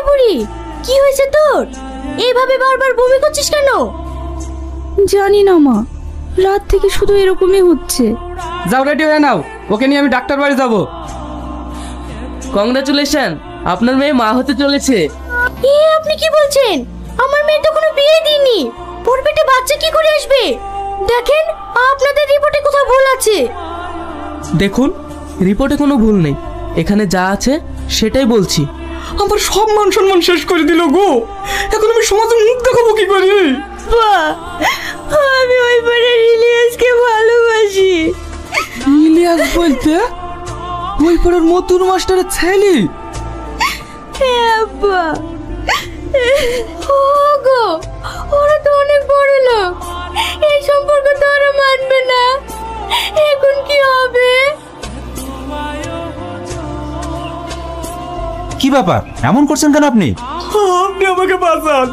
বুড়ি, কি হয়েছে তোর? এইভাবে বারবার বমি করছিস কেন? জানি না মা, রাত থেকে শুধু এরকমই হচ্ছে। যাও, রেডি হয়ে নাও, ওকে নিয়ে আমি ডাক্তার বাড়ি যাব। কংগ্রাচুলেশন, আপনার মেয়ে মা হতে চলেছে। আপনি কি বলছেন? আমার মেয়ে তো কোনো বিয়ে দিইনি, ওর পেটে বাচ্চা কি করে আসবে? দেখেন, আপনাদের রিপোর্টে কোথাও ভুল আছে। দেখুন, রিপোর্টে কোনো ভুল নেই, এখানে যা আছে সেটাই বলছি। আমার সব মান সম্মান শেষ করে দিল গো। এখন আমি সমাজে মুখ দেখাবো কি করে? আমি ওই পাড়ার ইলিয়াসকে ভালোবাসি। ইলিয়াস বলতে ওই পাড়ার মতুর মাস্টারের ছেলে? হ্যাঁ আব্বা। ওগো, ওরা তো অনেক বড় লোক, এই সম্পর্ক তো ওরা মানবে না। এখন কি হবে? কি ব্যাপার, এমন করছেন কেন আপনি? আপনি আমাকে বাঁচান,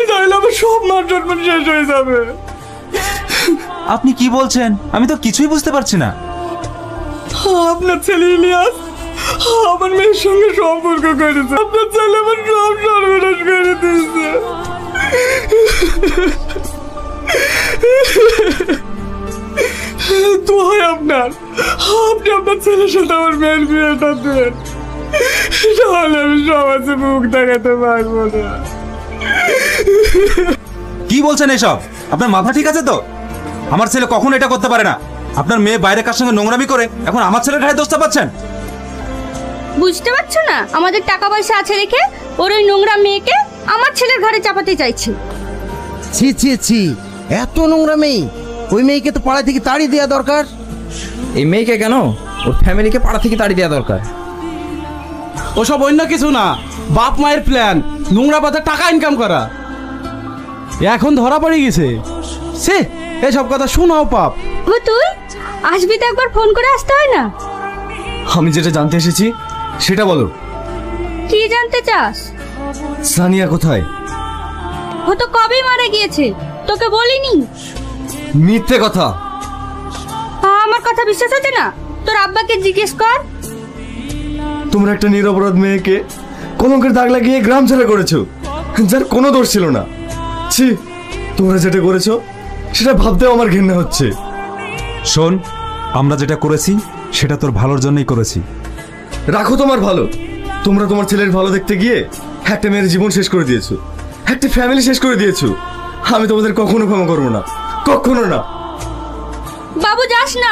নাহলে আমার সব মান সম্মান শেষ হয়ে যাবে। আপনি কি বলছেন? আমি তো কিছুই বুঝতে পারছি না। আপনার ছেলে ইলিয়াস আমার মেয়ের সঙ্গে সম্পর্ক করেছে। আপনার ছেলে আমার সব সর্বনাশ করে দিয়েছে। তো হয় আপনার, আপনি আপনার ছেলের সাথে আমার মেয়ের বিয়েটা দেন, তাহলে আমি সমাজে মুখ দেখাতে পারবো না। কি বলছেন এসব? আপনার মাথা ঠিক আছে তো? আমার ছেলে কখনো এটা করতে পারে না। আপনার মেয়ে বাইরে কার সঙ্গে নোংরামি করে এখন আমার ছেলের ঘাড়ে দোষটা পাচ্ছেন? বুঝতে পারছো না? আমাদের টাকা পয়সা আছে রেখে ওর ওই নোংরা মেয়েকে আমার ছেলের ঘাড়ে চাপাতে চাইছে। ছি ছি ছি, এত নোংরা মেয়ে! ওই মেয়েকে তো পাড়া থেকে তাড়িয়ে দেওয়া দরকার। এই মেয়েকে কেন, ওর ফ্যামিলিকে পাড়া থেকে তাড়িয়ে দেওয়া দরকার। ওসব অন্য কিছু না, বাপ মায়ের প্ল্যান নোংরা পথে টাকা ইনকাম করা। এখন ধরা পড়ে গেছে। সে এসব কথা শোনাও পাপ। ও তুই আসবি তো, একবার ফোন করে আসতে হয় না? আমি যেটা জানতে এসেছি সেটা বলো। কি জানতে চাস? সানিয়া কোথায়? ও তো কবে মারা গিয়েছে, তোকে বলিনি? মিথ্যে কথা। আমার কথা বিশ্বাস হচ্ছে না? তোর আব্বাকে জিজ্ঞেস কর। তোমরা একটা নিরপরাধ মেয়েকে কলঙ্কের দাগ লাগিয়ে গ্রাম ছেড়ে করেছো, যার কোনো দোষ ছিল না। ছি, তোমরা যেটা করেছো সেটা ভাবতেও আমার ঘৃণা হচ্ছে। শোন, আমরা যেটা করেছি সেটা তোর ভালোর জন্যই করেছি। রাখো তোমার ভালো। তোমরা তোমার ছেলের ভালো দেখতে গিয়ে একটা মেয়ের জীবন শেষ করে দিয়েছো, একটা ফ্যামিলি শেষ করে দিয়েছো। আমি তোমাদের কখনো ক্ষমা করবো না, কখনো না। বাবু যাস না।